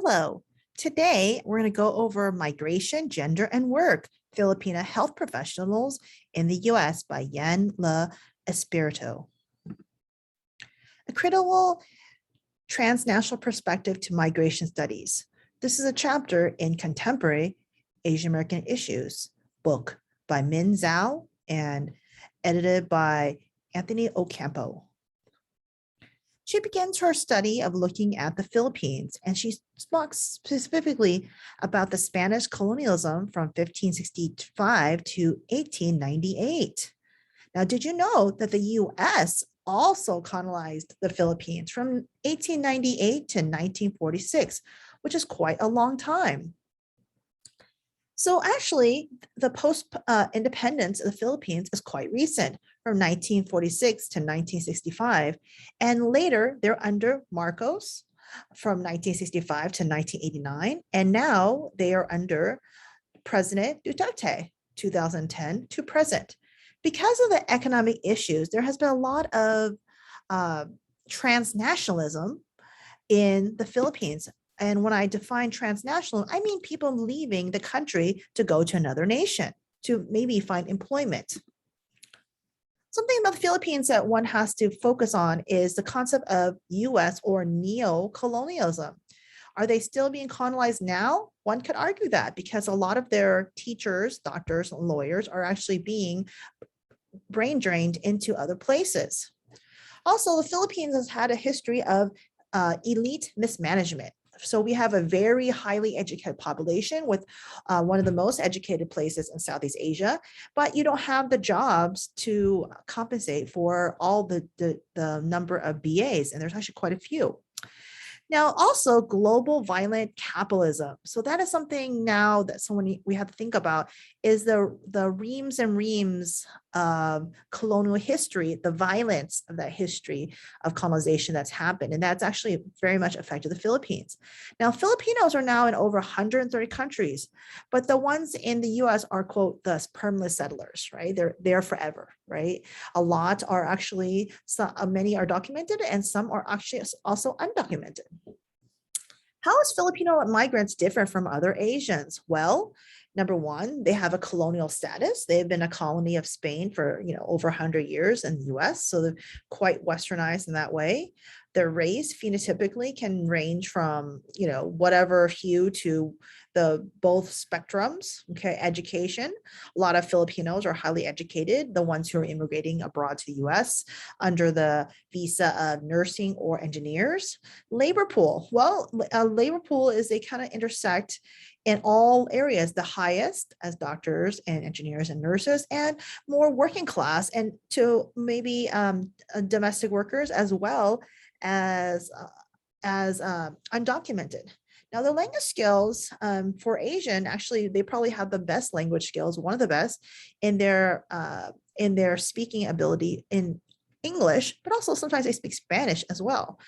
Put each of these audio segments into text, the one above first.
Hello. Today, we're going to go over Migration, Gender, and Work, Filipina Health Professionals in the U.S. by Yan Le Espirito. A critical transnational perspective to migration studies. This is a chapter in Contemporary Asian American Issues, book by Min Zhao and edited by Anthony Ocampo. She begins her study of looking at the Philippines, and she talks specifically about the Spanish colonialism from 1565 to 1898. Now, did you know that the U.S. also colonized the Philippines from 1898 to 1946, which is quite a long time? So actually, the post-independence of the Philippines is quite recent, from 1946 to 1965. And later, they're under Marcos from 1965 to 1989. And now they are under President Duterte, 2010 to present. Because of the economic issues, there has been a lot of transnationalism in the Philippines. And when I define transnational, I mean people leaving the country to go to another nation to maybe find employment. Something about the Philippines that one has to focus on is the concept of US or neo-colonialism. Are they still being colonized now? One could argue that because a lot of their teachers, doctors, and lawyers are actually being brain drained into other places. Also, the Philippines has had a history of elite mismanagement. So we have a very highly educated population with one of the most educated places in Southeast Asia, but you don't have the jobs to compensate for all the number of BAs, and there's actually quite a few. Now, also global violent capitalism. So that is something now that we have to think about is the reams and reams of colonial history, the violence of that history of colonization that's happened. And that's actually very much affected the Philippines. Now, Filipinos are now in over 130 countries, but the ones in the US are, quote, the permanent settlers, right? They're there forever, right? A lot are actually, many are documented and some are actually also undocumented. How is Filipino migrants different from other Asians? Well, number one, they have a colonial status. They've been a colony of Spain for over 100 years in the US, so they're quite westernized in that way. Their race phenotypically can range from whatever hue to the both spectrums. Okay, education. A lot of Filipinos are highly educated, the ones who are immigrating abroad to the US under the visa of nursing or engineers. Labor pool. Well, a labor pool is they kind of intersect in all areas, the highest as doctors and engineers and nurses, and more working class, and to maybe domestic workers as well as undocumented. Now, the language skills for Asian, actually, they probably have the best language skills, one of the best in their speaking ability in English, but also sometimes they speak Spanish as well.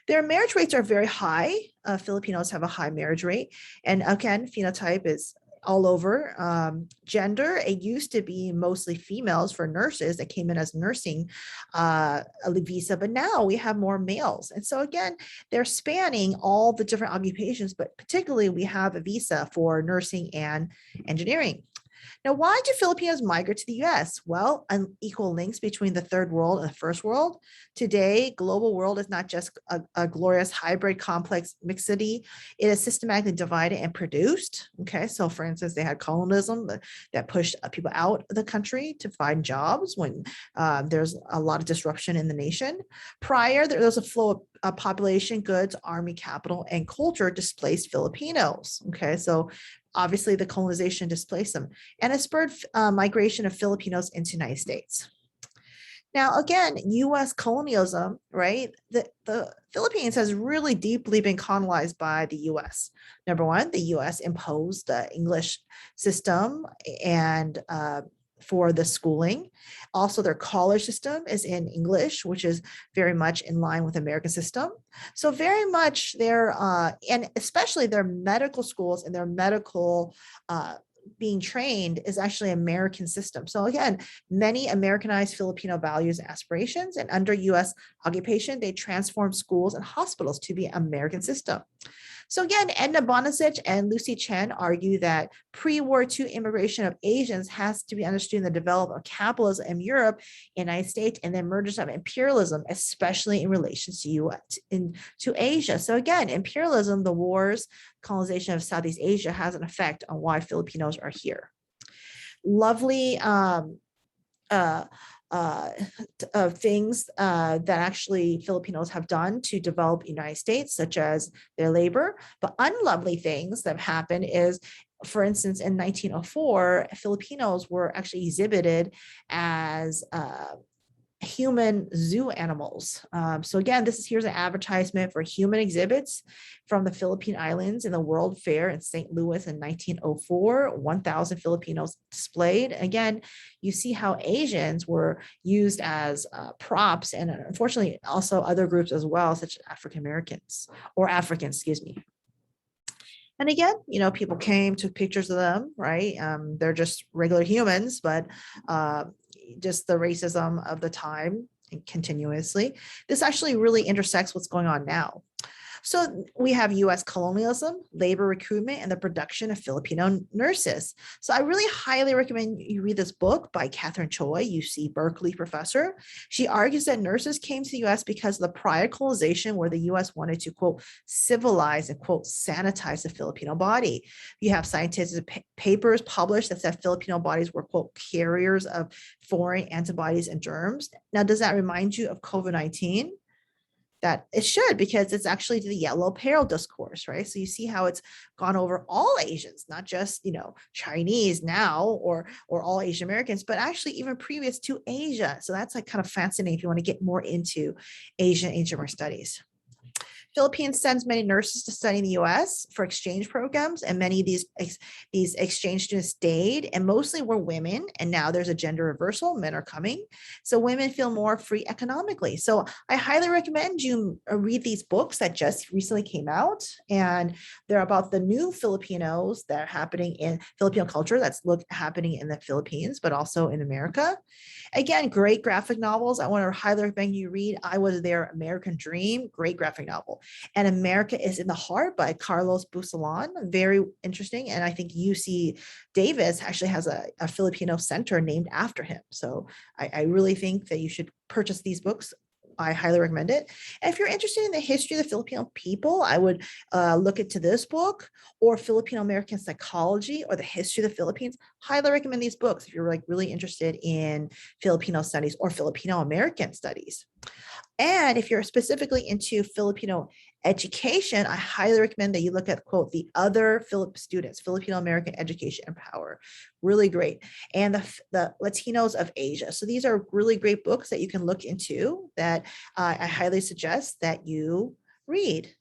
Their marriage rates are very high. Filipinos have a high marriage rate. And again, phenotype is all over. Gender, it used to be mostly females for nurses that came in as nursing a visa, but now we have more males. And so again, they're spanning all the different occupations, but particularly we have a visa for nursing and engineering. Now, why do Filipinos migrate to the US? Well, unequal links between the third world and the first world. Today, global world is not just a glorious hybrid complex mixity. It is systematically divided and produced. Okay, so for instance, they had colonialism that pushed people out of the country to find jobs when there's a lot of disruption in the nation. Prior, there was a flow of population, goods, army, capital, and culture displaced Filipinos. Okay, so obviously the colonization displaced them, and it spurred migration of Filipinos into the United States. Now, again, U.S. colonialism, right? The Philippines has really deeply been colonized by the U.S. Number one, the U.S. imposed the English system and for the schooling. Also, their college system is in English, which is very much in line with the American system. So very much their, and especially their medical schools and their medical being trained is actually American system. So again, many Americanized Filipino values and aspirations, and under US occupation, they transformed schools and hospitals to be American system. So again, Edna Bonacich and Lucie Cheng argue that pre-war II immigration of Asians has to be understood in the development of capitalism in Europe, United States, and the emergence of imperialism, especially in relation to to Asia. So again, imperialism, the wars, colonization of Southeast Asia has an effect on why Filipinos are here. Lovely uh, uh, things that actually Filipinos have done to develop United States, such as their labor. But unlovely things that happen is, for instance, in 1904, Filipinos were actually exhibited as human zoo animals. So again, here's an advertisement for human exhibits from the Philippine Islands in the World Fair in St. Louis in 1904. 1,000 Filipinos displayed. Again, you see how Asians were used as props, and unfortunately also other groups as well, such as African Americans or Africans, excuse me. And again, people came, took pictures of them, right? They're just regular humans, but just the racism of the time and continuously. This actually really intersects what's going on now. So we have US colonialism, labor recruitment, and the production of Filipino nurses. So I really highly recommend you read this book by Catherine Choi, UC Berkeley professor. She argues that nurses came to the US because of the prior colonization where the US wanted to, quote, civilize and, quote, sanitize the Filipino body. You have scientific papers published that said Filipino bodies were, quote, carriers of foreign antibodies and germs. Now, does that remind you of COVID-19? That it should, because it's actually the yellow peril discourse, right? So you see how it's gone over all Asians, not just, Chinese now or all Asian Americans, but actually even previous to Asia. So that's like kind of fascinating if you want to get more into Asian American studies. Philippines sends many nurses to study in the US for exchange programs, and many of these exchange students stayed, and mostly were women, and now there's a gender reversal, men are coming. So women feel more free economically. So I highly recommend you read these books that just recently came out, and they're about the new Filipinos that are happening in Filipino culture that's happening in the Philippines, but also in America. Again, great graphic novels. I want to highly recommend you read I Was There, American Dream, great graphic novel. And America is in the Heart by Carlos Busalon, very interesting. And I think UC Davis actually has a Filipino center named after him. So I really think that you should purchase these books. I highly recommend it. And if you're interested in the history of the Filipino people, I would look into this book, or Filipino American Psychology, or the History of the Philippines. Highly recommend these books if you're like really interested in Filipino studies or Filipino American studies. And if you're specifically into Filipino education, I highly recommend that you look at, quote, the other students, Filipino American Education and Power. Really great. And the Latinos of Asia. So these are really great books that you can look into that I highly suggest that you read.